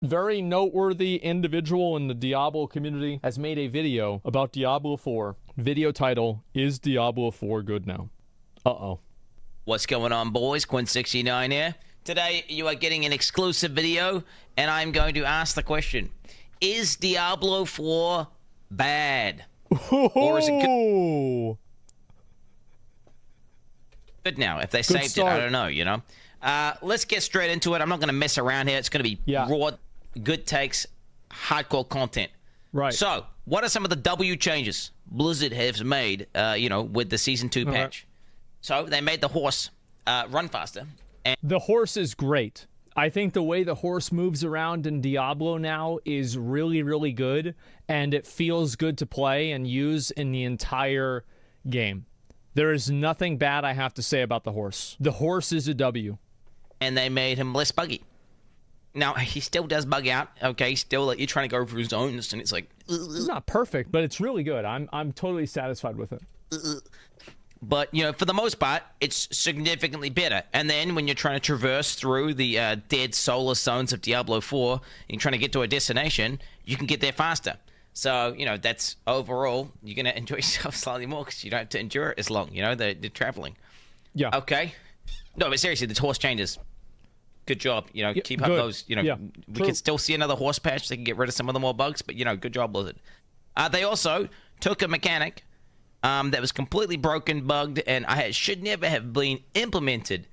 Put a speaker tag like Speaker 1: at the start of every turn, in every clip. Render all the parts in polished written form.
Speaker 1: Very noteworthy individual in the Diablo community has made a video about Diablo 4. Video title, Is Diablo 4 Good Now? Uh-oh.
Speaker 2: What's going on, boys? Quin69 here. Today, you are getting an exclusive video, and I'm going to ask the question, is Diablo 4 bad? Or is it good now? If they saved it, I don't know, you know? Let's get straight into it. I'm not going to mess around here. It's going to be raw, good takes, hardcore content.
Speaker 1: Right.
Speaker 2: So, what are some of the W changes Blizzard has made, with the Season 2 patch? So, they made the horse run faster. And
Speaker 1: the horse is great. I think the way the horse moves around in Diablo now is really, really good, and it feels good to play and use in the entire game. There is nothing bad I have to say about the horse. The horse is a W.
Speaker 2: And they made him less buggy. Now, he still does bug out, okay? Still, like, you're trying to go through zones, and it's like...
Speaker 1: It's not perfect, but it's really good. I'm totally satisfied with it.
Speaker 2: But, for the most part, it's significantly better. And then when you're trying to traverse through the dead soulless zones of Diablo 4, and you're trying to get to a destination, you can get there faster. So, that's overall, you're going to enjoy yourself slightly more because you don't have to endure it as long, the traveling.
Speaker 1: Yeah.
Speaker 2: Okay? No, but seriously, the horse changes. Good job. Keep up those, we can still see another horse patch. They can get rid of some of the more bugs, but, good job, Blizzard. They also took a mechanic that was completely broken, bugged, and should never have been implemented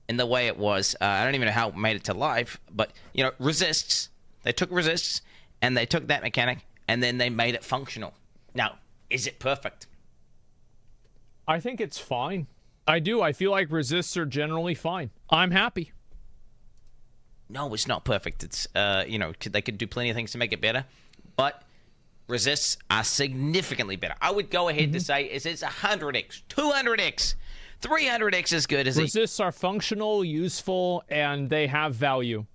Speaker 2: in the way it was. I don't even know how it made it to life, but, resists. They took resists, and they took that mechanic, and then they made it functional. Now, is it perfect?
Speaker 1: I think it's fine. I do. I feel like resists are generally fine. I'm happy.
Speaker 2: No, it's not perfect. It's, they could do plenty of things to make it better, but resists are significantly better. I would go ahead to say it's 100x, 200x, 300x as good as
Speaker 1: resists are functional, useful, and they have value.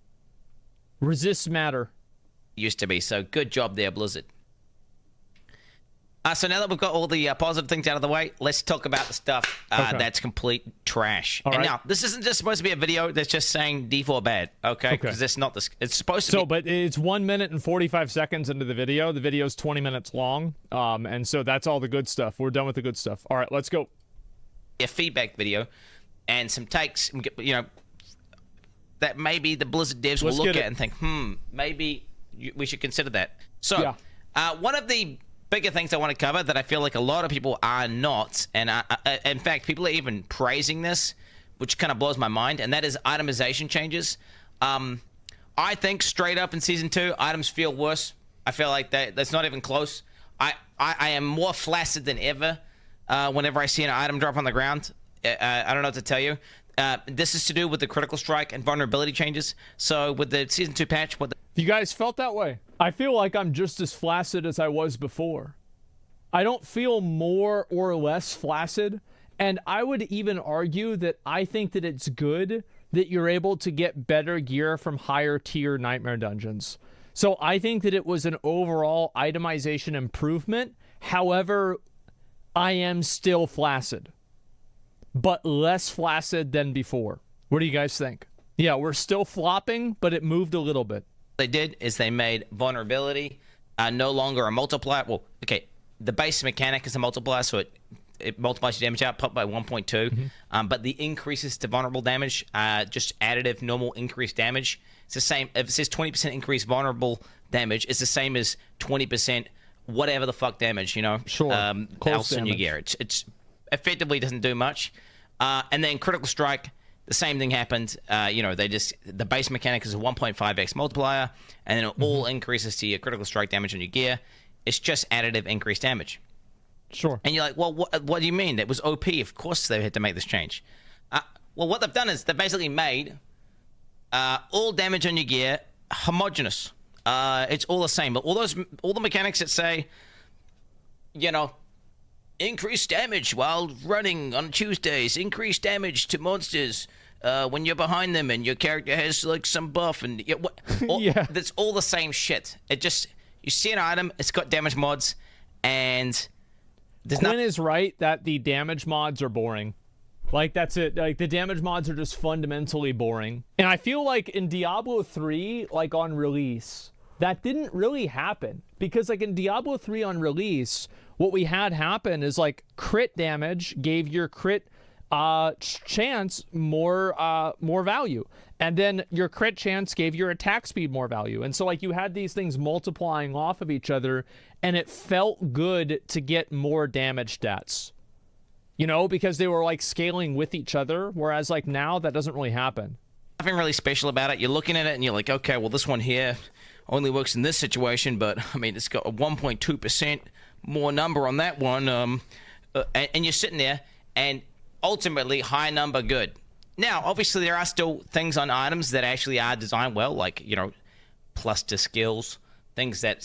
Speaker 1: Resists matter.
Speaker 2: Used to be. So good job there, Blizzard. So now that we've got all the positive things out of the way, let's talk about the stuff that's complete trash.
Speaker 1: All right.
Speaker 2: Now, this isn't just supposed to be a video that's just saying D4 bad, okay? Because it's not this. It's supposed to be.
Speaker 1: But it's 1 minute and 45 seconds into the video. The video's 20 minutes long, and so that's all the good stuff. We're done with the good stuff. All right, let's go.
Speaker 2: A feedback video and some takes, that maybe the Blizzard devs will look at and think, maybe we should consider that. So, one of the bigger things I want to cover that I feel like a lot of people are not, and in fact, people are even praising this, which kind of blows my mind, and that is itemization changes. I think straight up in Season 2, items feel worse. I feel like that's not even close. I am more flaccid than ever whenever I see an item drop on the ground. I don't know what to tell you. This is to do with the critical strike and vulnerability changes. So with the Season 2 patch,
Speaker 1: you guys felt that way? I feel like I'm just as flaccid as I was before. I don't feel more or less flaccid, and I would even argue that I think that it's good that you're able to get better gear from higher tier nightmare dungeons. So I think that it was an overall itemization improvement. However, I am still flaccid, but less flaccid than before. What do you guys think? Yeah, we're still flopping, but it moved a little bit.
Speaker 2: They did is they made vulnerability no longer a multiplier. Well, okay, the base mechanic is a multiplier, so it multiplies your damage output by 1.2. But the increases to vulnerable damage, just additive, normal increased damage. It's the same. If it says 20% increased vulnerable damage, it's the same as 20% whatever the fuck damage,
Speaker 1: Sure.
Speaker 2: Else in your gear. It's effectively doesn't do much. And then critical strike. The same thing happened. The base mechanic is a 1.5x multiplier, and then it all increases to your critical strike damage on your gear. It's just additive increased damage.
Speaker 1: Sure.
Speaker 2: And you're like, well, what do you mean? That was OP. Of course they had to make this change. Well, what they've done is they've basically made all damage on your gear homogeneous. It's all the same. But all the mechanics that say, increased damage while running on Tuesdays, increased damage to monsters when you're behind them and your character has like some buff and that's all the same shit. It just, you see an item, it's got damage mods, and
Speaker 1: Quinn is right that the damage mods are boring. Like, that's it. Like, the damage mods are just fundamentally boring. And I feel like in Diablo 3, like, on release, that didn't really happen. Because, like, in Diablo 3 on release, what we had happen is, like, crit damage gave your crit chance more value. And then your crit chance gave your attack speed more value. And so, like, you had these things multiplying off of each other, and it felt good to get more damage stats. You know, because they were, like, scaling with each other, whereas, like, now that doesn't really happen.
Speaker 2: Nothing really special about it. You're looking at it and you're like, okay, well, this one here only works in this situation, but, I mean, it's got a 1.2% more number on that one. And you're sitting there, and ultimately, high number, good. Now, obviously, there are still things on items that actually are designed well, like, you know, plus to skills, things that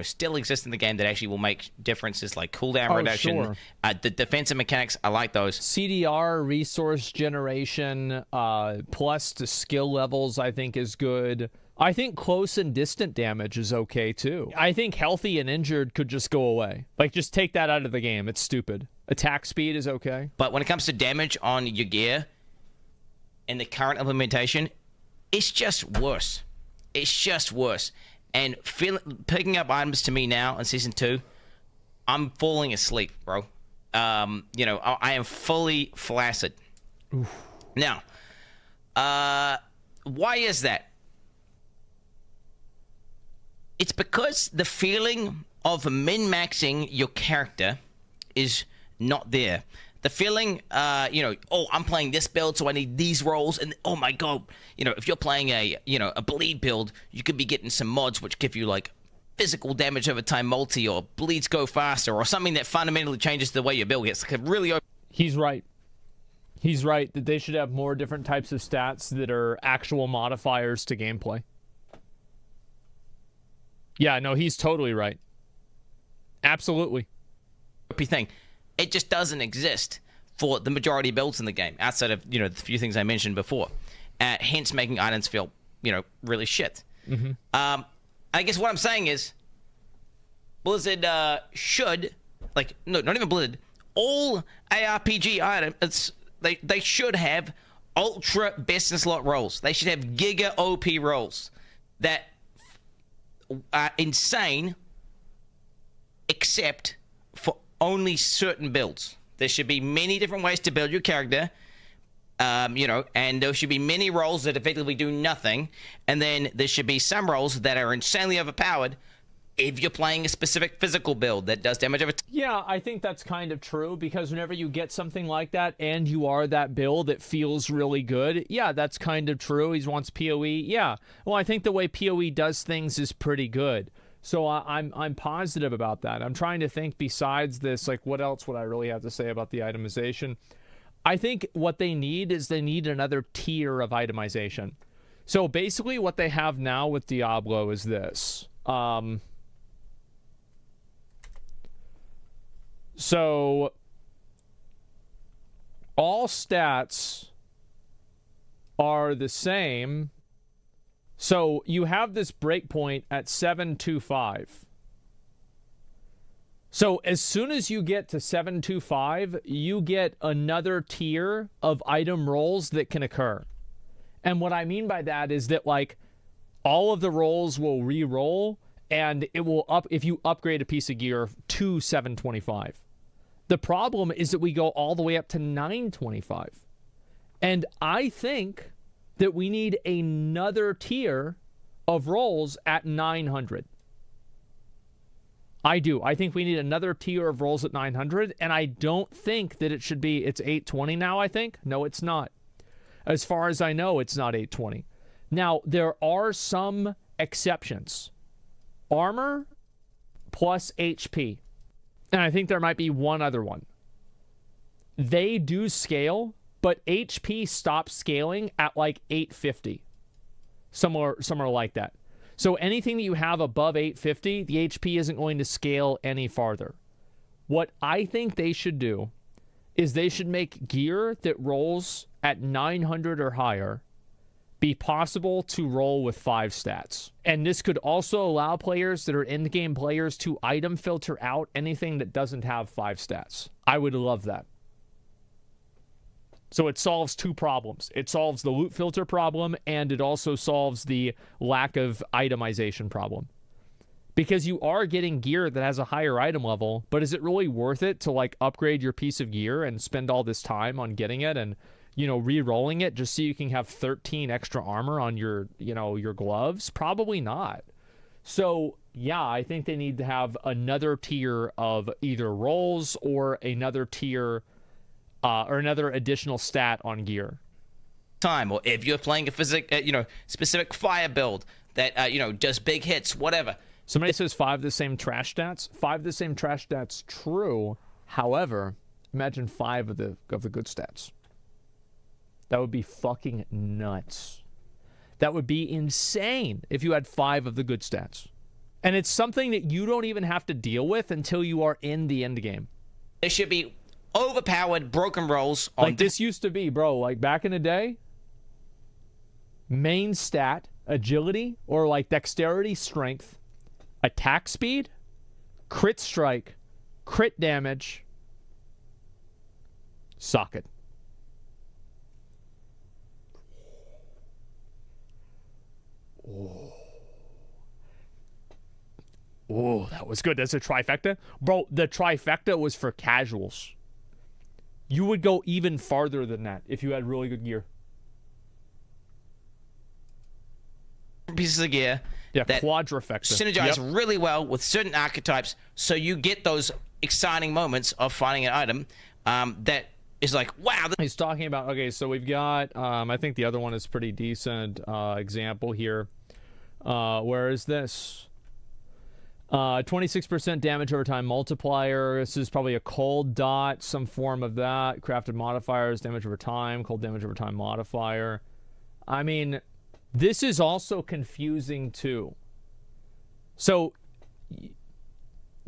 Speaker 2: still exist in the game that actually will make differences, like cooldown reduction.
Speaker 1: Sure.
Speaker 2: The defensive mechanics, I like those.
Speaker 1: CDR, resource generation, plus to skill levels, I think is good. I think close and distant damage is okay, too. I think healthy and injured could just go away. Like, just take that out of the game. It's stupid. Attack speed is okay.
Speaker 2: But when it comes to damage on your gear in the current implementation, it's just worse. It's just worse. And picking up items to me now in Season 2, I'm falling asleep, bro. I am fully flaccid. Oof. Now, why is that? It's because the feeling of min-maxing your character is not there. The feeling, I'm playing this build, so I need these rolls, and oh my god, if you're playing a bleed build, you could be getting some mods which give you like physical damage over time multi, or bleeds go faster, or something that fundamentally changes the way your build gets. Like really.
Speaker 1: He's right. He's right that they should have more different types of stats that are actual modifiers to gameplay. Yeah, no, he's totally right. Absolutely.
Speaker 2: Thing. It just doesn't exist for the majority of builds in the game, outside of, the few things I mentioned before. Hence making items feel, really shit.
Speaker 1: Mm-hmm.
Speaker 2: I guess what I'm saying is Blizzard should, not even Blizzard, all ARPG items, they should have ultra best in slot rolls. They should have giga OP rolls that are insane, except for only certain builds. There should be many different ways to build your character, and there should be many roles that effectively do nothing, and then there should be some roles that are insanely overpowered if you're playing a specific physical build that does damage over time.
Speaker 1: Yeah, I think that's kind of true, because whenever you get something like that and you are that build that feels really good, yeah, that's kind of true. He wants PoE. Yeah, well, I think the way PoE does things is pretty good. So I'm positive about that. I'm trying to think besides this, like, what else would I really have to say about the itemization? I think what they need is they need another tier of itemization. So basically what they have now with Diablo is this. So all stats are the same. So you have this breakpoint at 725. So as soon as you get to 725, you get another tier of item rolls that can occur. And what I mean by that is that, like, all of the rolls will re-roll, and it will if you upgrade a piece of gear to 725. The problem is that we go all the way up to 925. And I think that we need another tier of rolls at 900. I do. I think we need another tier of rolls at 900, and I don't think that it should be, it's 820 now, I think. No, it's not. As far as I know, it's not 820. Now, there are some exceptions. Armor plus HP. And I think there might be one other one. They do scale, but HP stops scaling at like 850. Somewhere like that. So anything that you have above 850, the HP isn't going to scale any farther. What I think they should do is they should make gear that rolls at 900 or higher be possible to roll with 5 stats. And this could also allow players that are in-game players to item filter out anything that doesn't have 5 stats. I would love that. So it solves two problems. It solves the loot filter problem, and it also solves the lack of itemization problem. Because you are getting gear that has a higher item level, but is it really worth it to like upgrade your piece of gear and spend all this time on getting it and, you know, re-rolling it just so you can have 13 extra armor on your, you know, your gloves? Probably not. So yeah, I think they need to have another tier of either rolls or another tier or another additional stat on gear.
Speaker 2: Time, or if you're playing a specific fire build that does big hits, whatever.
Speaker 1: Somebody says 5 the same trash stats. 5 the same trash stats, true. However, imagine 5 of the good stats. That would be fucking nuts. That would be insane if you had 5 of the good stats. And it's something that you don't even have to deal with until you are in the end game.
Speaker 2: There should be overpowered broken rolls on
Speaker 1: like this used to be, bro. Like back in the day, main stat, agility, or like dexterity, strength, attack speed, crit strike, crit damage, socket. Oh, that was good. That's a trifecta. Bro, the trifecta was for casuals. You would go even farther than that if you had really good gear.
Speaker 2: Pieces of gear.
Speaker 1: Yeah,
Speaker 2: that
Speaker 1: quadrifecta.
Speaker 2: Synergize really well with certain archetypes, so you get those exciting moments of finding an item that is like, wow.
Speaker 1: He's talking about, okay, so we've got, I think the other one is pretty decent example here. Where is this? 26% damage over time multiplier. This is probably a cold dot, some form of that. Crafted modifiers, damage over time, cold damage over time modifier. I mean, this is also confusing too. So,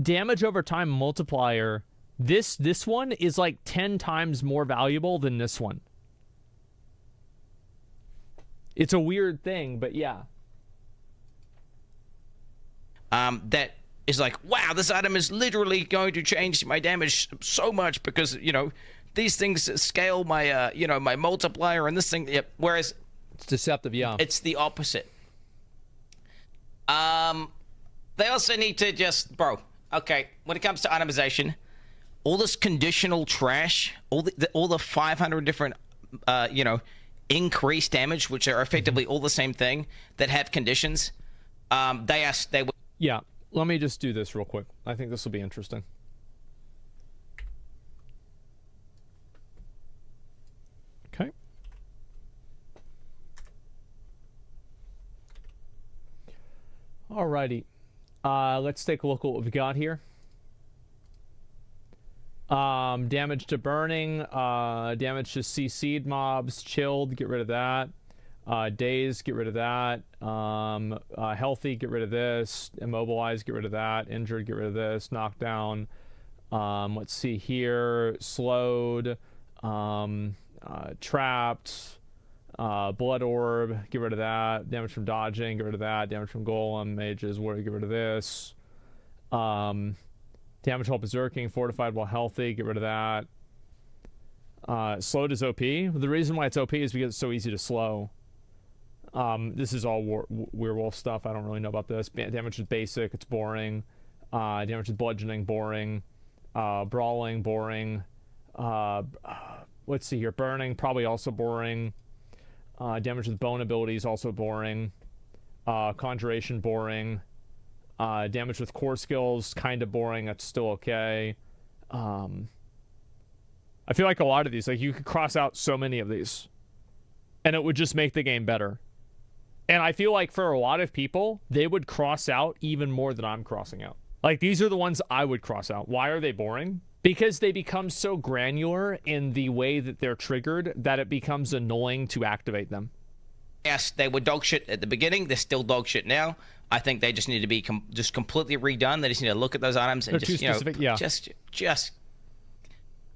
Speaker 1: damage over time multiplier, this one is like 10 times more valuable than this one. It's a weird thing, but yeah.
Speaker 2: That is like, wow, this item is literally going to change my damage so much because, these things scale my, my multiplier and this thing. Yep. Whereas
Speaker 1: it's deceptive, yeah.
Speaker 2: It's the opposite. They also need to just, okay, when it comes to itemization, all this conditional trash, all the 500 different, increased damage, which are effectively all the same thing that have conditions, they would.
Speaker 1: Yeah, let me just do this real quick. I think this will be interesting. Okay. Alrighty. Let's take a look at what we've got here. Damage to burning, damage to CC'd mobs, chilled, get rid of that. Dazed, get rid of that. Healthy, get rid of this. Immobilized, get rid of that. Injured, get rid of this. Knocked down. Let's see here. Slowed. Trapped. Blood orb, get rid of that. Damage from dodging, get rid of that. Damage from golem, mages, get rid of this. Damage while berserking, fortified while healthy, get rid of that. Slowed is OP. The reason why it's OP is because it's so easy to slow. This is all werewolf stuff. I don't really know about this. Damage is basic. It's boring. Damage is bludgeoning. Boring. Brawling. Boring. Let's see here. Burning. Probably also boring. Damage with bone abilities. Also boring. Conjuration. Boring. Damage with core skills. Kind of boring. That's still okay. I feel like a lot of these, like you could cross out so many of these and it would just make the game better. And I feel like for a lot of people, they would cross out even more than I'm crossing out. Like, these are the ones I would cross out. Why are they boring? Because they become so granular in the way that they're triggered that it becomes annoying to activate them.
Speaker 2: Yes, they were dog shit at the beginning. They're still dog shit now. I think they just need to be just completely redone. They just need to look at those items and
Speaker 1: they're
Speaker 2: just,
Speaker 1: too specific, yeah.
Speaker 2: just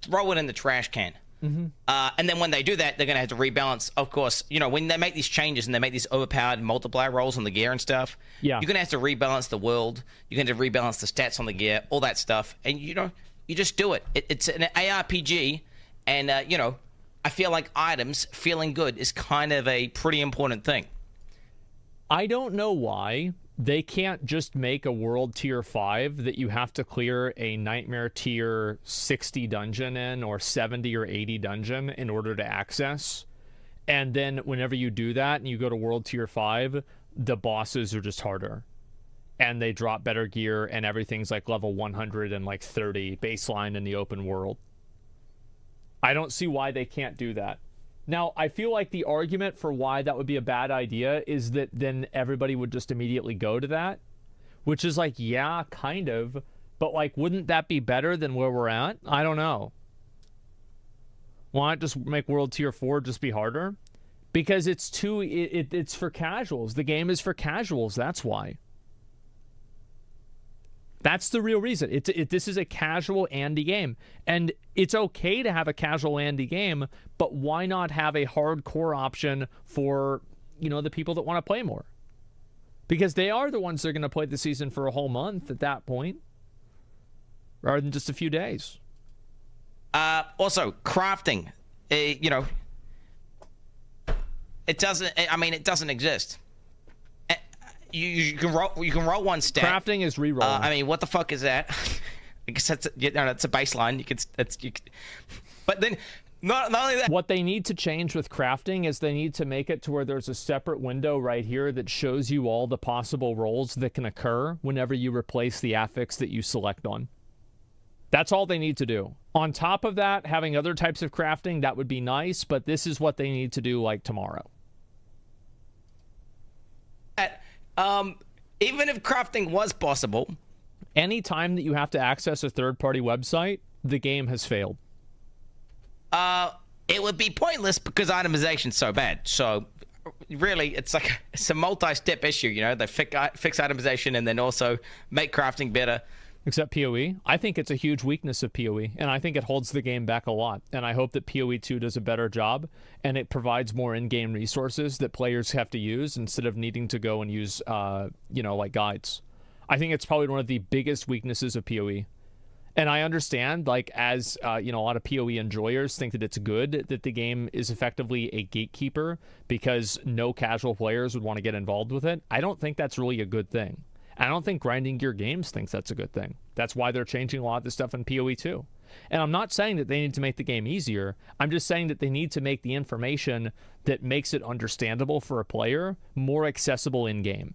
Speaker 2: throw it in the trash can.
Speaker 1: Mm-hmm.
Speaker 2: And then when they do that, they're going to have to rebalance. Of course, when they make these changes and they make these overpowered multiplier rolls on the gear and stuff,
Speaker 1: yeah,
Speaker 2: you're going to have to rebalance the world. You're going to rebalance the stats on the gear, all that stuff. And, you just do it. It's an ARPG, and, I feel like items feeling good is kind of a pretty important thing.
Speaker 1: I don't know why they can't just make a world tier 5 that you have to clear a nightmare tier 60 dungeon in, or 70 or 80 dungeon in order to access. And then whenever you do that and you go to world tier 5, the bosses are just harder. And they drop better gear and everything's like level 100 and like 30 baseline in the open world. I don't see why they can't do that. Now, I feel like the argument for why that would be a bad idea is that then everybody would just immediately go to that, which is like, yeah, kind of, but like, wouldn't that be better than where we're at? I don't know. Why not just make World Tier 4 just be harder? Because it's it's for casuals. The game is for casuals, that's why. That's the real reason. This is a casual Andy game. And it's okay to have a casual Andy game, but why not have a hardcore option for, the people that want to play more? Because they are the ones that are going to play the season for a whole month at that point, rather than just a few days.
Speaker 2: Also, crafting. It doesn't exist. You can roll one stat.
Speaker 1: Crafting is rerolling.
Speaker 2: What the fuck is that? I guess that's a baseline. But then not only that.
Speaker 1: What they need to change with crafting is they need to make it to where there's a separate window right here that shows you all the possible rolls that can occur whenever you replace the affix that you select on. That's all they need to do. On top of that, having other types of crafting, that would be nice, but this is what they need to do like tomorrow.
Speaker 2: Even if crafting was possible,
Speaker 1: any time that you have to access a third-party website, the game has failed.
Speaker 2: It would be pointless because itemization's so bad. So really, it's a multi-step issue. They fix itemization and then also make crafting better.
Speaker 1: Except PoE. I think it's a huge weakness of PoE, and I think it holds the game back a lot. And I hope that PoE 2 does a better job, and it provides more in-game resources that players have to use instead of needing to go and use, like guides. I think it's probably one of the biggest weaknesses of PoE. And I understand, as a lot of PoE enjoyers think that it's good that the game is effectively a gatekeeper because no casual players would want to get involved with it. I don't think that's really a good thing. I don't think Grinding Gear Games thinks that's a good thing. That's why they're changing a lot of the stuff in PoE 2. And I'm not saying that they need to make the game easier. I'm just saying that they need to make the information that makes it understandable for a player more accessible in-game.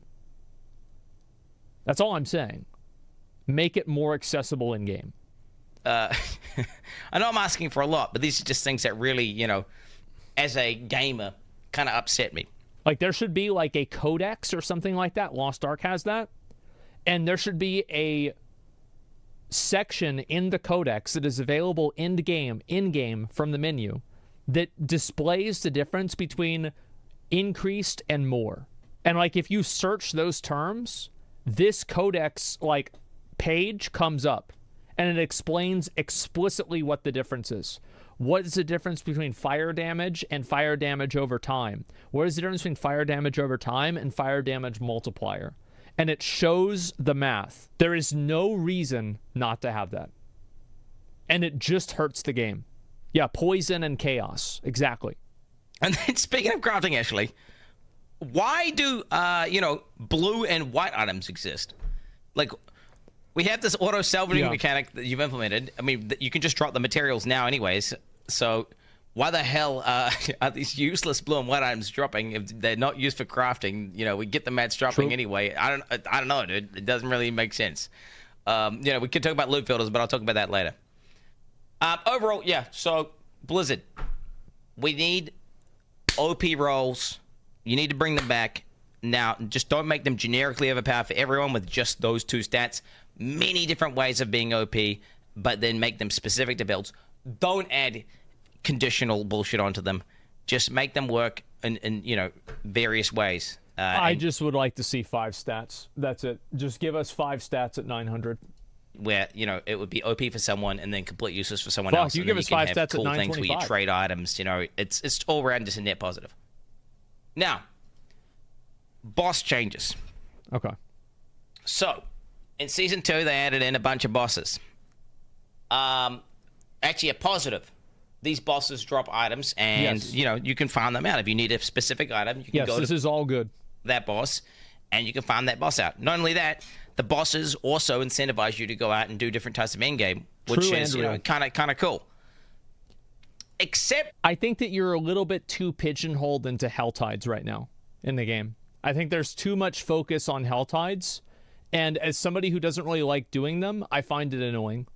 Speaker 1: That's all I'm saying. Make it more accessible in-game.
Speaker 2: I know I'm asking for a lot, but these are just things that really, as a gamer, kind of upset me.
Speaker 1: Like, there should be, a codex or something like that. Lost Ark has that. And there should be a section in the codex that is available in-game from the menu that displays the difference between increased and more. And, if you search those terms, this codex, page comes up. And it explains explicitly what the difference is. What is the difference between fire damage and fire damage over time? What is the difference between fire damage over time and fire damage multiplier? And it shows the math. There is no reason not to have that. And it just hurts the game. Yeah, poison and chaos. Exactly.
Speaker 2: And then speaking of crafting, Ashley, why do, blue and white items exist? We have this auto-salvaging mechanic that you've implemented. You can just drop the materials now anyways. So why the hell are these useless blue and white items dropping if they're not used for crafting? We get the mats dropping anyway. I don't know, dude. It doesn't really make sense. We could talk about loot filters, but I'll talk about that later. Overall, yeah. So Blizzard, we need OP rolls. You need to bring them back. Now, just don't make them generically overpowered for everyone with just those two stats. Many different ways of being OP, but then make them specific to builds. Don't add conditional bullshit onto them. Just make them work in various ways.
Speaker 1: I just would like to see 5 stats. That's it. Just give us 5 stats at 900.
Speaker 2: Where, it would be OP for someone and then complete useless for someone else.
Speaker 1: You give us 5 stats
Speaker 2: cool
Speaker 1: at 925.
Speaker 2: Things where you trade items. It's all around just a net positive. Now, boss changes.
Speaker 1: Okay.
Speaker 2: So, in Season 2, they added in a bunch of bosses. Actually, a positive these bosses drop items, and
Speaker 1: Yes.
Speaker 2: you know, you can find them out. If you need a specific item, you can go
Speaker 1: this
Speaker 2: to
Speaker 1: is all good.
Speaker 2: that boss, and you can find that boss out. Not only that, the bosses also incentivize you to go out and do different types of end game, which
Speaker 1: True
Speaker 2: is,
Speaker 1: and
Speaker 2: you know,
Speaker 1: real.
Speaker 2: kind of cool. Except,
Speaker 1: I think that you're a little bit too pigeonholed into Helltides right now in the game. I think there's too much focus on Helltides, and as somebody who doesn't really like doing them, I find it annoying.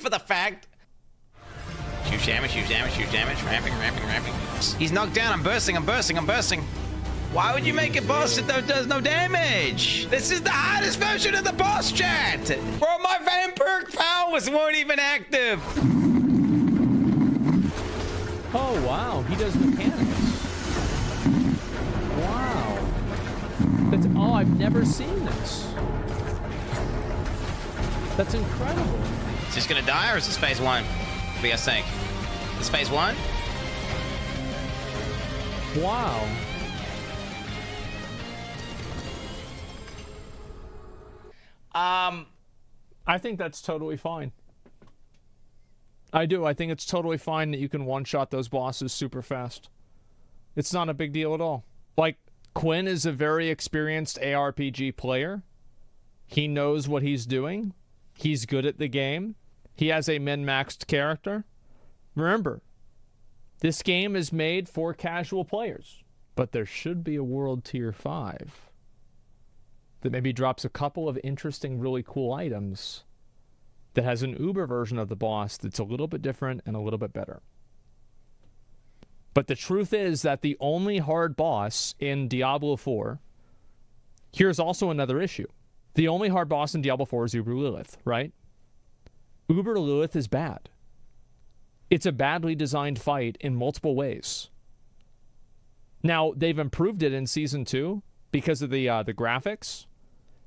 Speaker 2: for the fact, huge damage, ramping. He's knocked down. I'm bursting. Why would you make a boss that does no damage? This is the hardest version of the boss, chat. Bro, my vampiric powers weren't even active.
Speaker 1: Oh, wow. He does mechanics. Wow. Oh, I've never seen this. That's incredible.
Speaker 2: Is this gonna die, or is this phase 1? What do you guys think? This phase 1?
Speaker 1: Wow. I think that's totally fine. I do. I think it's totally fine that you can one-shot those bosses super fast. It's not a big deal at all. Like, Quin is a very experienced ARPG player. He knows what he's doing. He's good at the game. He has a min-maxed character. Remember, this game is made for casual players. But there should be a World Tier 5 that maybe drops a couple of interesting, really cool items that has an Uber version of the boss that's a little bit different and a little bit better. But the truth is that the only hard boss in Diablo 4, here's also another issue. The only hard boss in Diablo 4 is Uber Lilith, right? Uber Lilith is bad. It's a badly designed fight in multiple ways. Now, they've improved it in Season 2 because of the graphics,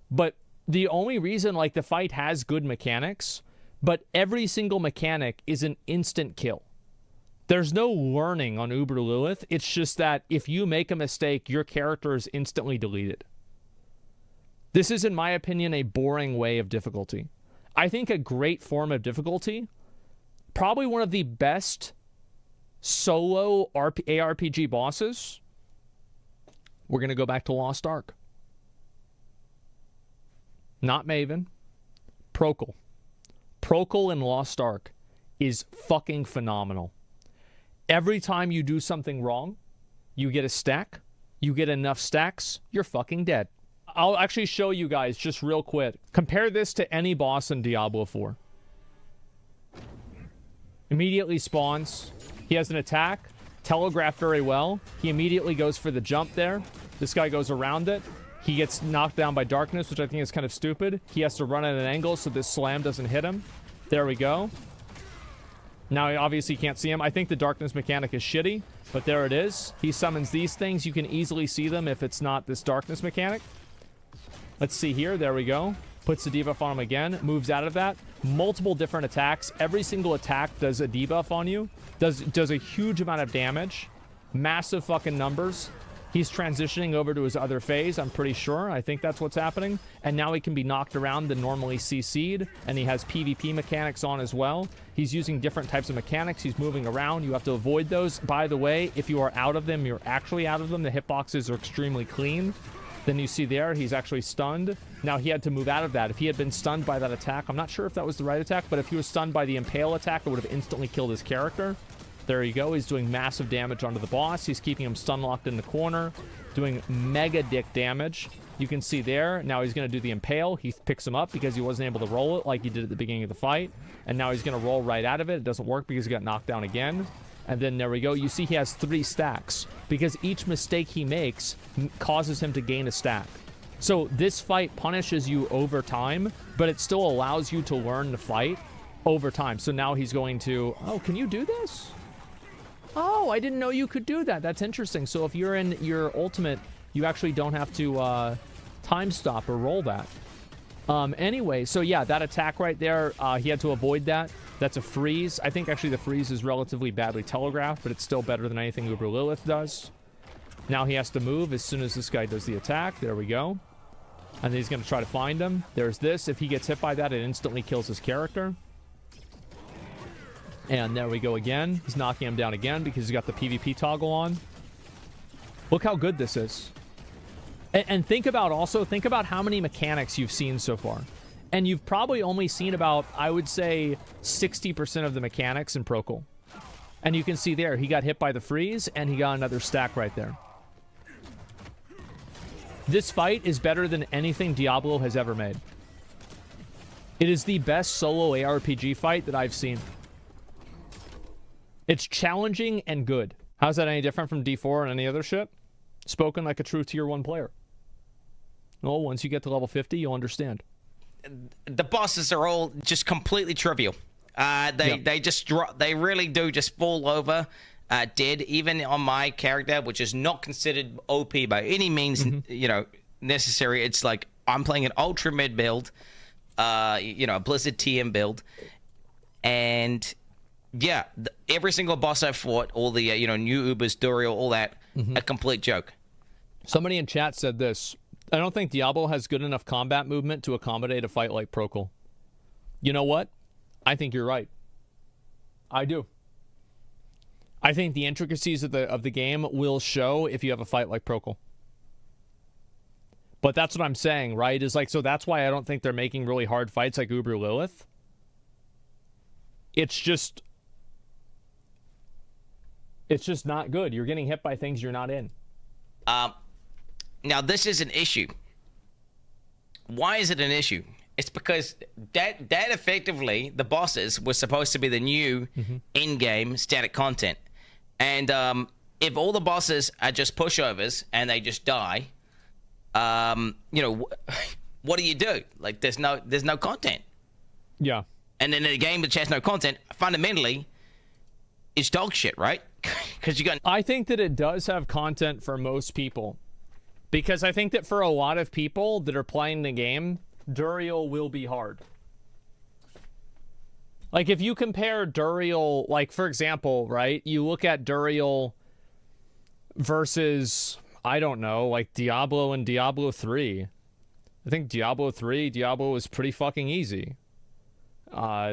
Speaker 1: but the only reason, like, the fight has good mechanics, but every single mechanic is an instant kill. There's no learning on Uber Lilith. It's just that if you make a mistake, your character is instantly deleted. This is, in my opinion, a boring way of difficulty. I think a great form of difficulty, probably one of the best solo ARPG bosses, we're going to go back to Lost Ark. Not Maven. Procol. Procol in Lost Ark is fucking phenomenal. Every time you do something wrong, you get a stack. You get enough stacks, you're fucking dead. I'll actually show you guys just real quick. Compare this to any boss in Diablo 4. Immediately spawns. He has an attack. Telegraphed very well. He immediately goes for the jump there. This guy goes around it. He gets knocked down by darkness, which I think is kind of stupid. He has to run at an angle so this slam doesn't hit him. There we go. Now, he obviously can't see him. I think the darkness mechanic is shitty, but there it is. He summons these things. You can easily see them if it's not this darkness mechanic. Let's see here. There we go. Puts the debuff on him again. Moves out of that. Multiple different attacks. Every single attack does a debuff on you. Does a huge amount of damage. Massive fucking numbers. He's transitioning over to his other phase, I'm pretty sure. I think that's what's happening. And now he can be knocked around than normally CC'd. And he has PvP mechanics on as well. He's using different types of mechanics. He's moving around. You have to avoid those. By the way, if you are out of them, you're actually out of them. The hitboxes are extremely clean. Then you see there, he's actually stunned. Now, he had to move out of that. If he had been stunned by that attack, I'm not sure if that was the right attack, but if he was stunned by the Impale attack, it would have instantly killed his character. There you go. He's doing massive damage onto the boss. He's keeping him stun locked in the corner, doing mega dick damage. You can see there. Now he's going to do the Impale. He picks him up because he wasn't able to roll it like he did at the beginning of the fight. And now he's going to roll right out of it. It doesn't work because he got knocked down again. And then there we go. You see he has 3 stacks because each mistake he makes causes him to gain a stack. So this fight punishes you over time, but it still allows you to learn to fight over time. So now he's going to... Oh, can you do this? Oh, I didn't know you could do that. That's interesting. So if you're in your ultimate, you actually don't have to time stop or roll that. Anyway, so yeah, that attack right there, he had to avoid that. That's a freeze. I think actually the freeze is relatively badly telegraphed, but it's still better than anything Uber Lilith does. Now he has to move as soon as this guy does the attack. There we go. And then he's going to try to find him. There's this. If he gets hit by that, it instantly kills his character. And there we go again. He's knocking him down again because he's got the PvP toggle on. Look how good this is. And think about how many mechanics you've seen so far. And you've probably only seen about, I would say, 60% of the mechanics in Procol. And you can see there, he got hit by the freeze, and he got another stack right there. This fight is better than anything Diablo has ever made. It is the best solo ARPG fight that I've seen. It's challenging and good. How's that any different from D4 and any other shit? Spoken like a true tier 1 player. Well, once you get to level 50, you'll understand.
Speaker 2: The bosses are all just completely trivial. They really do just fall over dead, even on my character, which is not considered OP by any means, necessary. It's like I'm playing an ultra mid build, a Blizzard TM build, and yeah, every single boss I fought, all the new Ubers, Duriel, all that, a complete joke.
Speaker 1: Somebody in chat said this. I don't think Diablo has good enough combat movement to accommodate a fight like Procol. You know what? I think you're right. I do. I think the intricacies of the game will show if you have a fight like Procol. But that's what I'm saying, right? Is like, so that's why I don't think they're making really hard fights like Uber Lilith. It's just not good. You're getting hit by things you're not in.
Speaker 2: Now, this is an issue. Why is it an issue? It's because that effectively, the bosses were supposed to be the new in-game static content. And if all the bosses are just pushovers and they just die, what do you do? Like, there's no content.
Speaker 1: Yeah.
Speaker 2: And in a game which has no content, fundamentally, it's dog shit, right? Because you got.
Speaker 1: I think that it does have content for most people. Because I think that for a lot of people that are playing the game, Duriel will be hard. Like, if you compare Duriel, like, for example, right? You look at Duriel versus, I don't know, like Diablo and Diablo 3. I think Diablo was pretty fucking easy.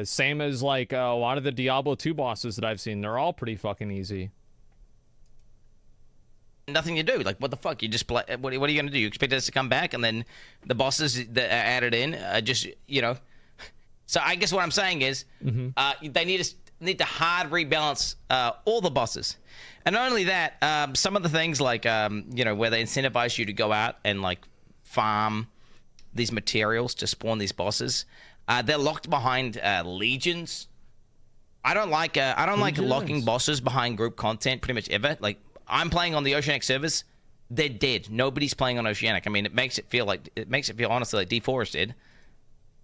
Speaker 1: Same as, like, a lot of the Diablo 2 bosses that I've seen. They're all pretty fucking easy.
Speaker 2: Nothing to do. Like, what the fuck? You just play. What are you going to do? You expect us to come back and then the bosses that are added in just, So I guess what I'm saying is they need to hard rebalance all the bosses. And not only that, some of the things like, where they incentivize you to go out and, like, farm these materials to spawn these bosses, they're locked behind legions. I don't like locking bosses behind group content pretty much ever. Like, I'm playing on the Oceanic servers. They're dead. Nobody's playing on Oceanic. I mean, it makes it feel honestly like D4 did.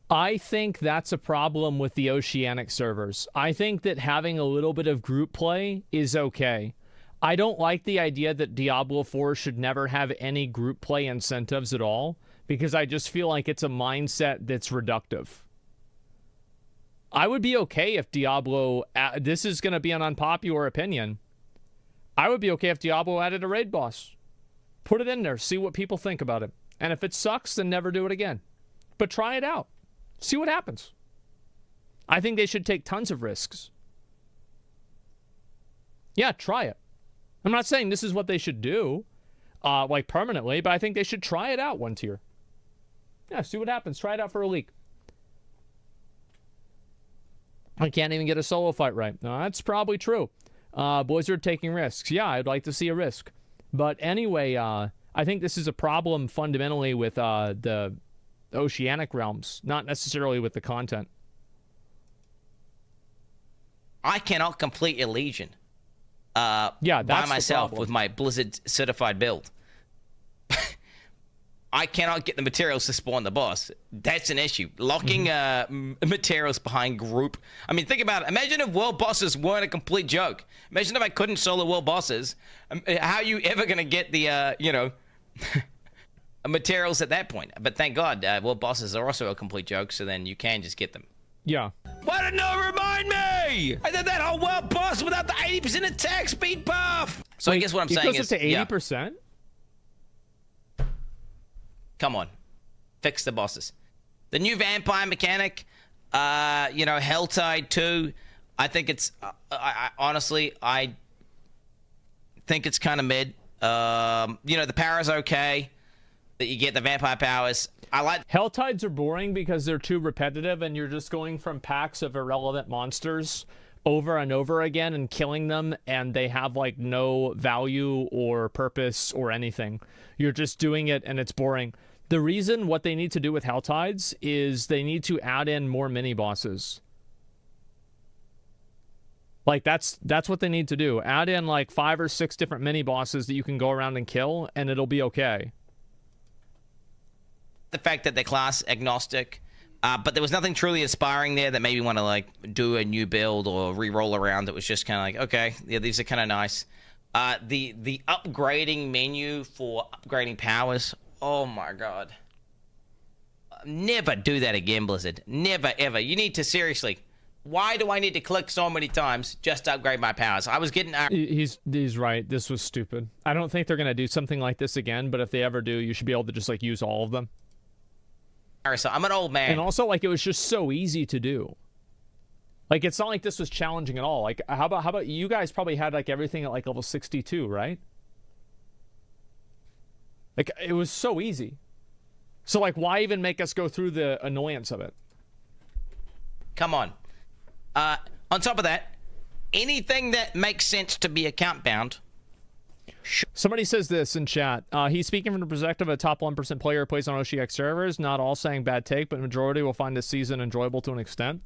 Speaker 1: I think that's a problem with the Oceanic servers. I think that having a little bit of group play is okay. I don't like the idea that Diablo 4 should never have any group play incentives at all, because I just feel like it's a mindset that's reductive. I would be okay if Diablo, this is going to be an unpopular opinion, I would be okay if Diablo added a raid boss. Put it in there, see what people think about it. And if it sucks, then never do it again. But try it out. See what happens. I think they should take tons of risks. Yeah, try it. I'm not saying this is what they should do, like permanently, but I think they should try it out one tier. Yeah, see what happens. Try it out for a week. I can't even get a solo fight right. No, that's probably true. Blizzard taking risks. Yeah, I'd like to see a risk. But anyway, I think this is a problem fundamentally with the Oceanic realms, not necessarily with the content.
Speaker 2: I cannot complete a Legion
Speaker 1: by
Speaker 2: myself with my Blizzard certified build. I cannot get the materials to spawn the boss. That's an issue. Locking materials behind group. I mean, think about it. Imagine if world bosses weren't a complete joke. Imagine if I couldn't solo world bosses. How are you ever going to get the, materials at that point? But thank God, world bosses are also a complete joke, so then you can just get them.
Speaker 1: Yeah.
Speaker 2: Why did no one remind me? I did that whole world boss without the 80% attack speed buff. So I guess what I'm saying is...
Speaker 1: It goes up to 80%?
Speaker 2: Yeah. Come on. Fix the bosses. The new vampire mechanic, Helltide 2, I think it's I honestly I think it's kind of mid. The power is okay. That you get the vampire powers. I like
Speaker 1: Helltides are boring because they're too repetitive, and you're just going from packs of irrelevant monsters over and over again and killing them, and they have like no value or purpose or anything. You're just doing it, and it's boring. The reason what they need to do with Helltides is they need to add in more mini bosses. Like that's what they need to do. Add in like 5 or 6 different mini bosses that you can go around and kill, and it'll be okay.
Speaker 2: The fact that they're class agnostic, but there was nothing truly inspiring there that made me want to like do a new build or re-roll around. It was just kind of like, okay, yeah, these are kind of nice. The upgrading menu for upgrading powers. Oh my god! Never do that again, Blizzard. Never ever. You need to seriously. Why do I need to click so many times just to upgrade my powers? I was getting.
Speaker 1: He's right. This was stupid. I don't think they're gonna do something like this again. But if they ever do, you should be able to just like use all of them.
Speaker 2: So I'm an old man.
Speaker 1: And also, like, it was just so easy to do. Like, it's not like this was challenging at all. Like, how about you guys probably had like everything at like level 62, right? Like, it was so easy. So like, why even make us go through the annoyance of it?
Speaker 2: Come on. On top of that, anything that makes sense to be account bound.
Speaker 1: Somebody says this in chat. He's speaking from the perspective of a top 1% player who plays on OCX servers. Not all saying bad take, but majority will find this season enjoyable to an extent.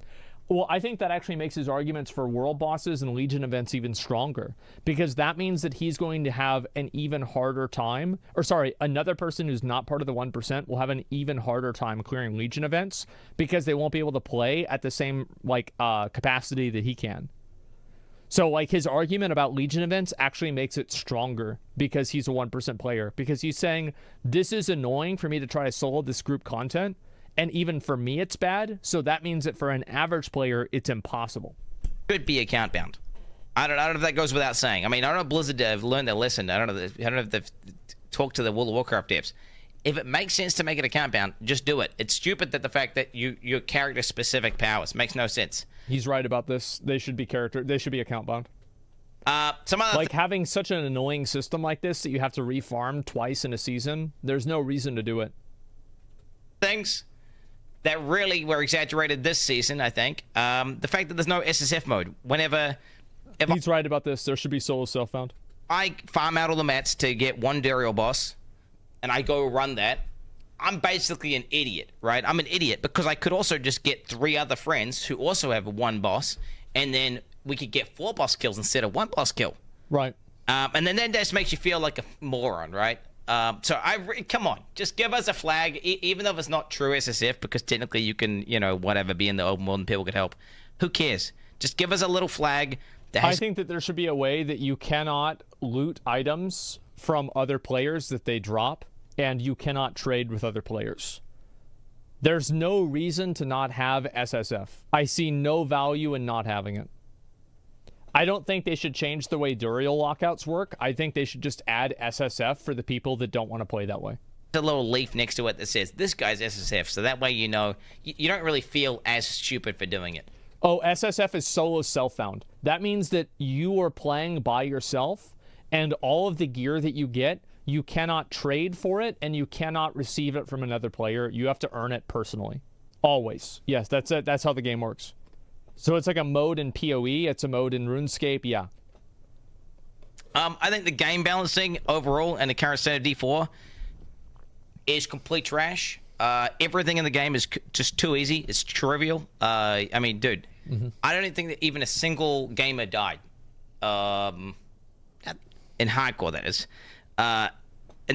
Speaker 1: Well, I think that actually makes his arguments for world bosses and Legion events even stronger, because that means that he's going to have an even harder time, or sorry, another person who's not part of the 1% will have an even harder time clearing Legion events because they won't be able to play at the same like capacity that he can. So like his argument about Legion events actually makes it stronger because he's a 1% player, because he's saying this is annoying for me to try to solo this group content. And even for me, it's bad. So that means that for an average player, it's impossible.
Speaker 2: Could be account bound. I don't know if that goes without saying. I mean, I don't know if Blizzard have learned their lesson. I don't know if they've talked to the World of Warcraft devs. If it makes sense to make it account bound, just do it. It's stupid that the fact that your character specific powers makes no sense.
Speaker 1: He's right about this. They should be account bound. Like having such an annoying system like this that you have to refarm twice in a season, there's no reason to do it.
Speaker 2: Things that really were exaggerated this season, I think. The fact that there's no SSF mode.
Speaker 1: He's right about this. There should be solo self-found.
Speaker 2: I farm out all the mats to get one Duriel boss, and I go run that. I'm basically an idiot, right? I'm an idiot because I could also just get 3 other friends who also have one boss, and then we could get 4 boss kills instead of 1 boss kill.
Speaker 1: Right.
Speaker 2: And then that just makes you feel like a moron, right? So come on, just give us a flag, even though it's not true SSF, because technically you can, whatever, be in the open world and people could help. Who cares? Just give us a little flag.
Speaker 1: I think that there should be a way that you cannot loot items from other players that they drop, and you cannot trade with other players. There's no reason to not have SSF. I see no value in not having it. I don't think they should change the way Duriel lockouts work. I think they should just add SSF for the people that don't want to play that way.
Speaker 2: A little leaf next to it that says, this guy's SSF, so that way you don't really feel as stupid for doing it.
Speaker 1: Oh, SSF is solo self-found. That means that you are playing by yourself, and all of the gear that you get, you cannot trade for it, and you cannot receive it from another player. You have to earn it personally. Always. Yes, that's it. That's how the game works. So it's like a mode in PoE, it's a mode in RuneScape, yeah.
Speaker 2: I think the game balancing overall in the current state of D4 is complete trash. Everything in the game is just too easy. It's trivial. I mean, dude, I don't even think that even a single gamer died. In hardcore, that is. And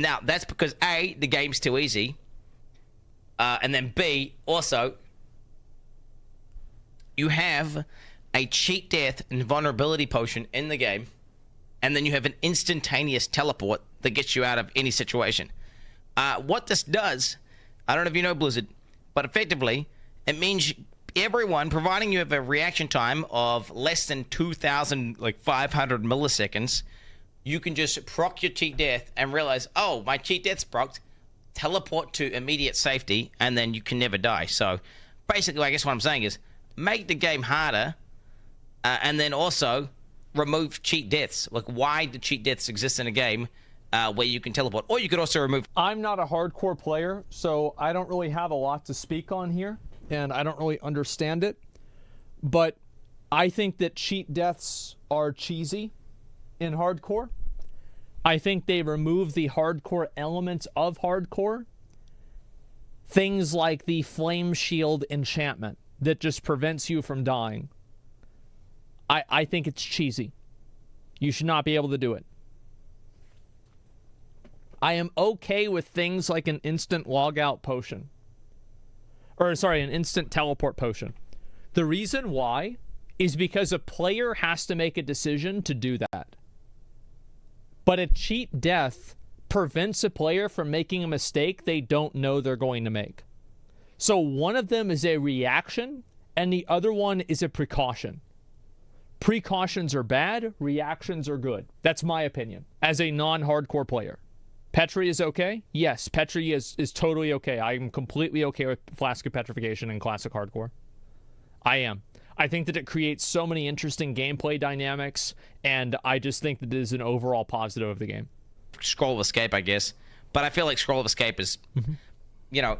Speaker 2: now, that's because A, the game's too easy. And then B, also, you have a cheat death and vulnerability potion in the game, and then you have an instantaneous teleport that gets you out of any situation. What this does, I don't know if you know Blizzard, but effectively, it means everyone, providing you have a reaction time of less than 2,500 milliseconds, you can just proc your cheat death and realize, oh, my cheat death's procced, teleport to immediate safety, and then you can never die. So basically, I guess what I'm saying is, make the game harder, And then also remove cheat deaths. Like, why do cheat deaths exist in a game where you can teleport? Or you could also remove...
Speaker 1: I'm not a hardcore player, so I don't really have a lot to speak on here, and I don't really understand it. But I think that cheat deaths are cheesy in hardcore. I think they remove the hardcore elements of hardcore. Things like the flame shield enchantment that just prevents you from dying. I think it's cheesy. You should not be able to do it. I am okay with things like an instant logout potion. Or, sorry, an instant teleport potion. The reason why is because a player has to make a decision to do that. But a cheat death prevents a player from making a mistake they don't know they're going to make. So one of them is a reaction, and the other one is a precaution. Precautions are bad, reactions are good. That's my opinion, as a non-hardcore player. Petri is okay? Yes, Petri is totally okay. I am completely okay with Flask of Petrification in Classic Hardcore. I am. I think that it creates so many interesting gameplay dynamics, and I just think that it is an overall positive of the game.
Speaker 2: Scroll of Escape, I guess. But I feel like Scroll of Escape is, you know,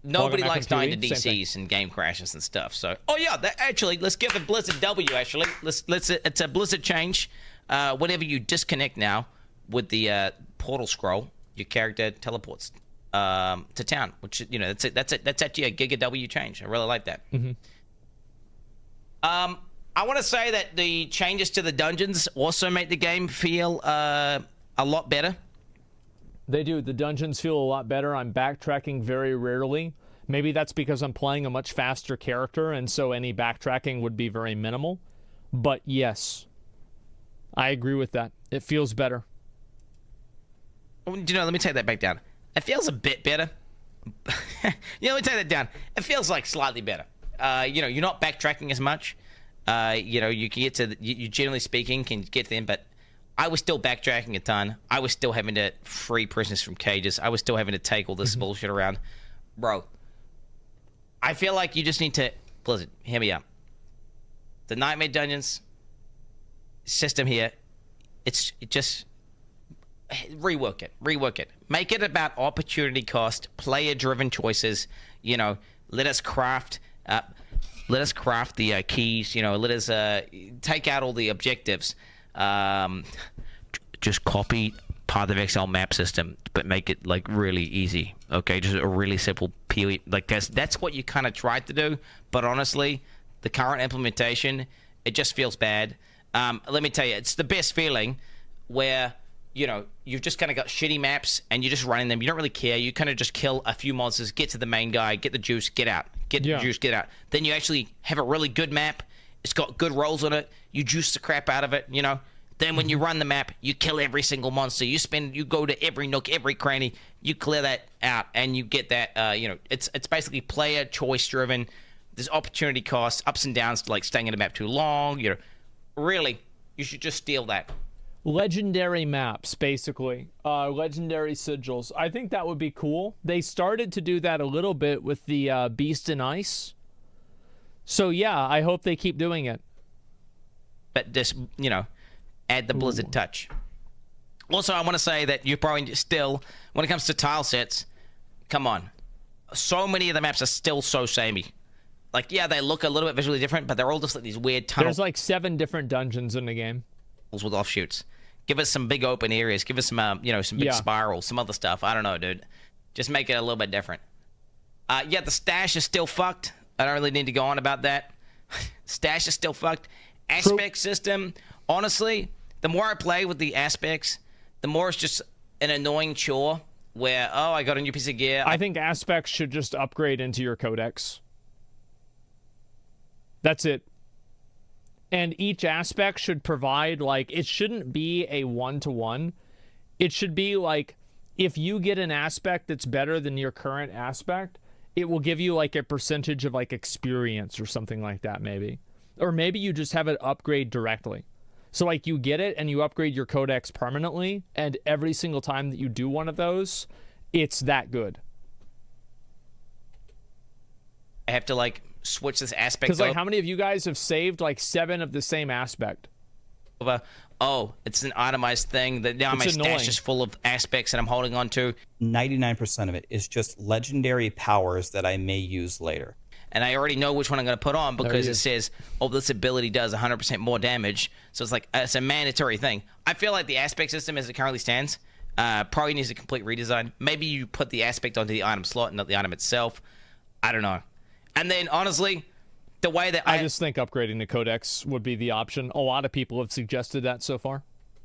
Speaker 2: nobody likes dying to DCs and game crashes and stuff. So, oh yeah, actually, let's give a Blizzard W. Actually, it's a Blizzard change. Whenever you disconnect now with the portal scroll, your character teleports to town, which, you know, that's actually a Giga W change. I really like that. I want to say that the changes to the dungeons also make the game feel a lot better.
Speaker 1: They do. The dungeons feel a lot better. I'm backtracking very rarely. Maybe that's because I'm playing a much faster character, and so any backtracking would be very minimal. But yes, I agree with that. It feels better.
Speaker 2: You know, let me take that back down. It feels a bit better. Let me take that down. It feels like slightly better. You know, you're not backtracking as much. You know, you can get to you generally speaking can get to them, but I was still backtracking a ton. I was still having to free prisoners from cages. I was still having to take all this bullshit around. Bro, I feel like you just need to... Blizzard, hear me out. The Nightmare Dungeons system here, it just... Rework it. Make it about opportunity cost, player-driven choices. You know, let us craft the keys. You know, let us take out all the objectives. Just copy part of XL map system, but make it like really easy. Okay, just a really simple PoE. Like that's what you kind of tried to do, but honestly, the current implementation, it just feels bad. Let me tell you, it's the best feeling where, you know, you've just kind of got shitty maps and you're just running them. You don't really care. You kind of just kill a few monsters, get to the main guy, get the juice, get out. Get the juice, get out. Then you actually have a really good map. It's got good rolls on it. You juice the crap out of it, you know. Then when you run the map, you kill every single monster. You go to every nook, every cranny. You clear that out, and you get that. You know, it's basically player choice driven. There's opportunity costs, ups and downs, like staying in the map too long. You know, really, you should just steal that.
Speaker 1: Legendary maps, basically. Legendary sigils. I think that would be cool. They started to do that a little bit with the Beast and Ice. So yeah, I hope they keep doing it.
Speaker 2: But just, you know, add the Blizzard touch. Also, I want to say that you probably still, when it comes to tile sets, come on. So many of the maps are still so samey. Like, yeah, they look a little bit visually different, but they're all just like these weird tunnels.
Speaker 1: There's like 7 different dungeons in the game.
Speaker 2: With offshoots. Give us some big open areas. Give us some, you know, some big spirals, some other stuff. I don't know, dude. Just make it a little bit different. Yeah, the stash is still fucked. I don't really need to go on about that. Stash is still fucked. Aspect system, honestly, the more I play with the aspects, the more it's just an annoying chore where, oh, I got a new piece of gear.
Speaker 1: I think aspects should just upgrade into your codex. That's it. And each aspect should provide, like, it shouldn't be a one-to-one. It should be, like, if you get an aspect that's better than your current aspect, it will give you, like, a percentage of, like, experience or something like that, maybe. Or maybe you just have it upgrade directly. So, like, you get it and you upgrade your codex permanently, and every single time that you do one of those, it's that good.
Speaker 2: have to like switch this aspect.
Speaker 1: Because like, how many of you guys have saved like 7 of the same aspect?
Speaker 2: Oh, it's an itemized thing that now my stash is full of aspects that I'm holding on to.
Speaker 3: 99% of it is just legendary powers that I may use later.
Speaker 2: And I already know which one I'm going to put on because it says, oh, this ability does 100% more damage. So it's like, it's a mandatory thing. I feel like the aspect system as it currently stands probably needs a complete redesign. Maybe you put the aspect onto the item slot and not the item itself. I don't know. And then, honestly, the way that
Speaker 1: I just think upgrading the codex would be the option. A lot of people have suggested that so far.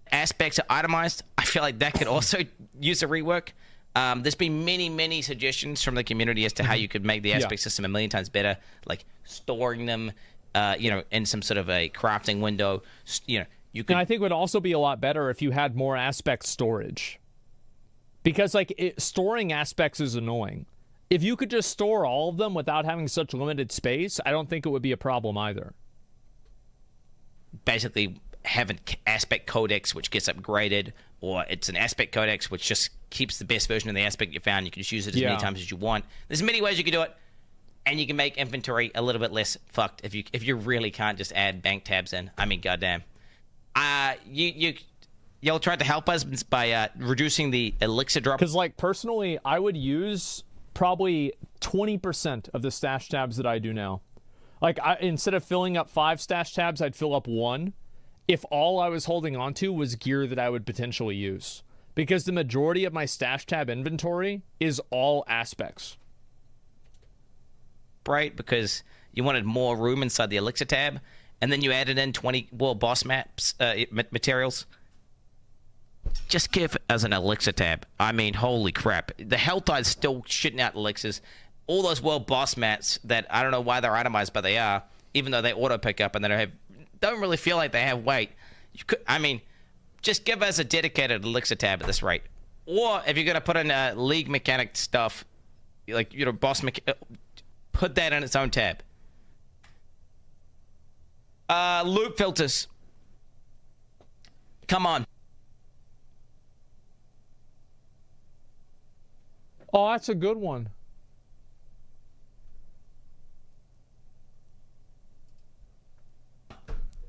Speaker 2: Aspects are itemized. I feel like that could also use a rework. There's been many suggestions from the community as to how you could make the aspect system a million times better, like storing them, in some sort of a crafting window. You could.
Speaker 1: And I think it would also be a lot better if you had more aspect storage, because like storing aspects is annoying. If you could just store all of them without having such limited space, I don't think it would be a problem either.
Speaker 2: Basically, have an aspect codex which gets upgraded, or it's an aspect codex which just keeps the best version of the aspect you found. You can just use it as many times as you want. There's many ways you can do it, and you can make inventory a little bit less fucked if you really can't just add bank tabs in. I mean, goddamn. Y'all tried to help us by reducing the elixir drop.
Speaker 1: Because like personally, I would use probably 20% of the stash tabs that I do now. Like instead of filling up 5 stash tabs, I'd fill up 1 if all I was holding onto was gear that I would potentially use. Because the majority of my stash tab inventory is all aspects.
Speaker 2: Right, because you wanted more room inside the elixir tab, and then you added in 20 world boss maps materials. Just give us an elixir tab. I mean, holy crap. The Helltide's still shitting out elixirs. All those world boss mats that I don't know why they're itemized, but they are, even though they auto pick up and they don't really feel like they have weight. Just give us a dedicated elixir tab at this rate. Or if you're going to put in league mechanic stuff, like, boss mechanic, put that in its own tab. Loop filters. Come on.
Speaker 1: Oh, that's a good one.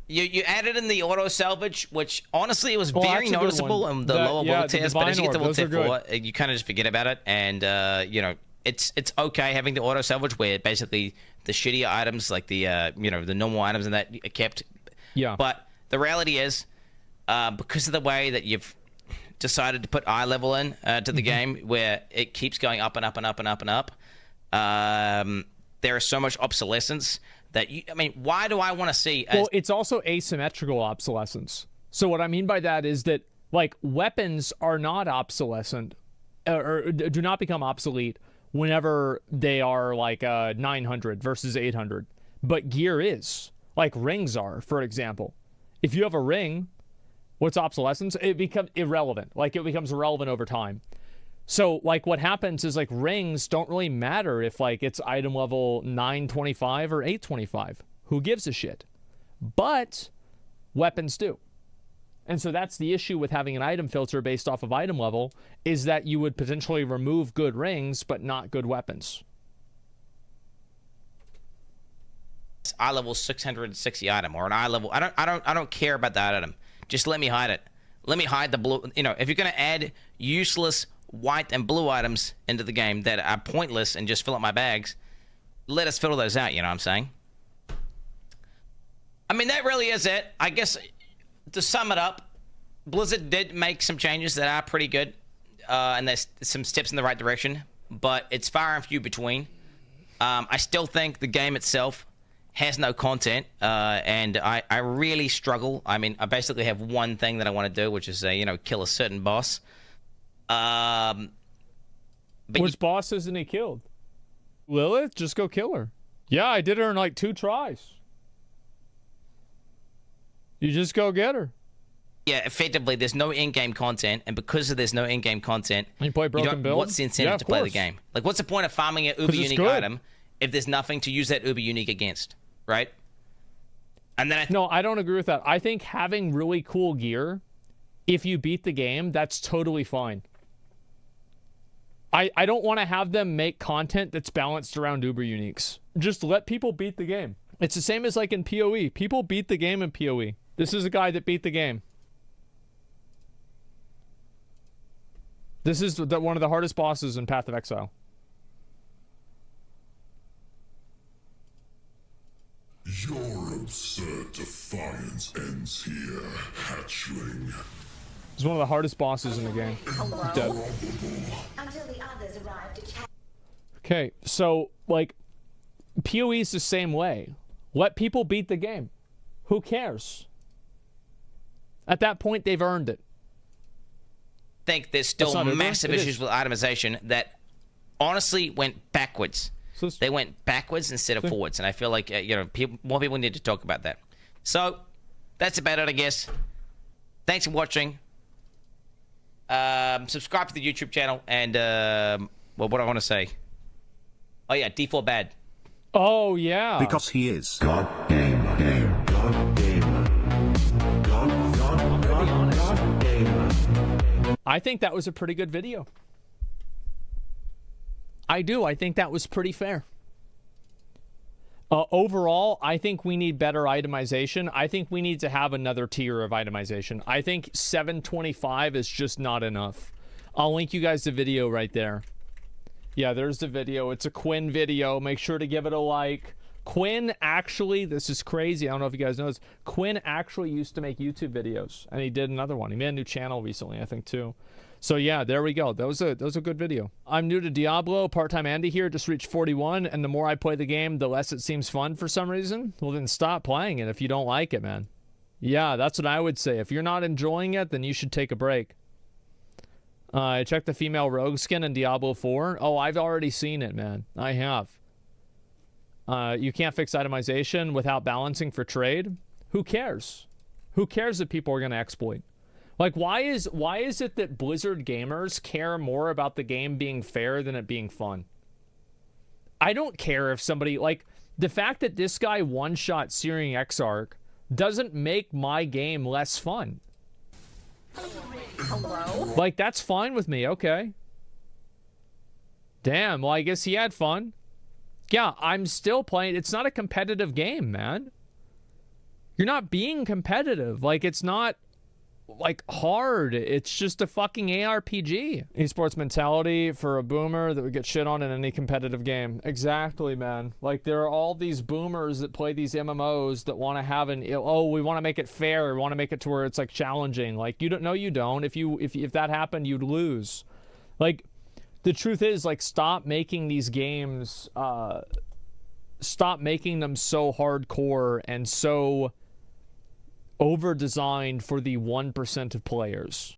Speaker 2: You added in the auto salvage, which honestly it was very noticeable in the lower world tiers, but as you get to world tier 4, you kind of just forget about it, and it's okay having the auto salvage where basically the shittier items like the the normal items and that are kept.
Speaker 1: Yeah.
Speaker 2: But the reality is, because of the way that you've decided to put eye level in to the game, where it keeps going up and up and up and up and up, there is so much obsolescence that why do I want to see?
Speaker 1: Well, it's also asymmetrical obsolescence. So what I mean by that is that like weapons are not obsolescent or do not become obsolete whenever they are like 900 versus 800, but gear is. Like rings are, for example. If you have a ring, what's obsolescence? It becomes irrelevant. Like it becomes irrelevant over time. So like what happens is like rings don't really matter if like it's item level 925 or 825. Who gives a shit? But weapons do. And so that's the issue with having an item filter based off of item level, is that you would potentially remove good rings but not good weapons.
Speaker 2: Eye level 660 item or an eye level. I don't care about that item. Just let me hide it. Let me hide the blue. If you're gonna add useless white and blue items into the game that are pointless and just fill up my bags, let us fill those out. You know what I'm saying? That really is it. I guess to sum it up, Blizzard did make some changes that are pretty good, and there's some steps in the right direction, but it's far and few between. I still think the game itself has no content, and I really struggle. I basically have one thing that I want to do, which is kill a certain boss.
Speaker 1: Which boss isn't he killed? Lilith? Just go kill her. Yeah, I did her in like 2 tries. You just go get her.
Speaker 2: Yeah, effectively, there's no in-game content, and because there's no in-game content,
Speaker 1: you play broken build.
Speaker 2: What's the incentive to play the game? Like, what's the point of farming an uber unique item if there's nothing to use that uber unique against, right? And then
Speaker 1: no, I don't agree with that. I think having really cool gear, if you beat the game, that's totally fine. I don't want to have them make content that's balanced around uber uniques. Just let people beat the game. It's the same as like in PoE. People beat the game in PoE. This is a guy that beat the game. This is one of the hardest bosses in Path of Exile.
Speaker 4: Your absurd defiance ends here, hatchling.
Speaker 1: It's one of the hardest bosses in the game. Dead.
Speaker 5: Until the others arrive to check.
Speaker 1: Okay, so, like, PoE is the same way. Let people beat the game. Who cares? At that point, they've earned it.
Speaker 2: I think there's still massive issues with itemization that honestly went backwards. So they went backwards instead of forwards, and I feel like more people need to talk about that. So that's about it, I guess. Thanks for watching. Subscribe to the YouTube channel, and well, what do I want to say? Oh yeah, D4 bad.
Speaker 1: Oh yeah.
Speaker 6: Because he is
Speaker 4: God gamer. God gamer. God gamer.
Speaker 1: I think that was a pretty good video. I do. I think that was pretty fair. Overall, I think we need better itemization. I think we need to have another tier of itemization. I think 725 is just not enough. I'll link you guys the video right there. Yeah, there's the video. It's a Quin video. Make sure to give it a like. Quin actually, this is crazy. I don't know if you guys know this. Quin actually used to make YouTube videos, and he did another one. He made a new channel recently, I think, too. So yeah, there we go. That was a good video. I'm new to Diablo. Part-time Andy here. Just reached 41, and the more I play the game, the less it seems fun for some reason. Well, then stop playing it if you don't like it, man. Yeah, that's what I would say. If you're not enjoying it, then you should take a break. I checked the female rogue skin in Diablo 4. Oh, I've already seen it, man. I have. You can't fix itemization without balancing for trade. Who cares? Who cares if people are going to exploit? Like, why is it that Blizzard gamers care more about the game being fair than it being fun? I don't care if somebody, like, the fact that this guy one-shot Searing Exarch doesn't make my game less fun.
Speaker 5: Hello?
Speaker 1: Like, that's fine with me, okay. Damn, well, I guess he had fun. Yeah, I'm still playing. It's not a competitive game, man. You're not being competitive. Like, it's not, like, hard. It's just a fucking ARPG. Esports mentality for a boomer that would get shit on in any competitive game. Exactly, man. Like, there are all these boomers that play these MMOs that want to have an, oh, we want to make it fair. We want to make it to where it's, like, challenging. Like, you don't, no, you don't. If that happened, you'd lose. Like, the truth is, like, stop making these games, stop making them so hardcore and so over-designed for the 1% of players.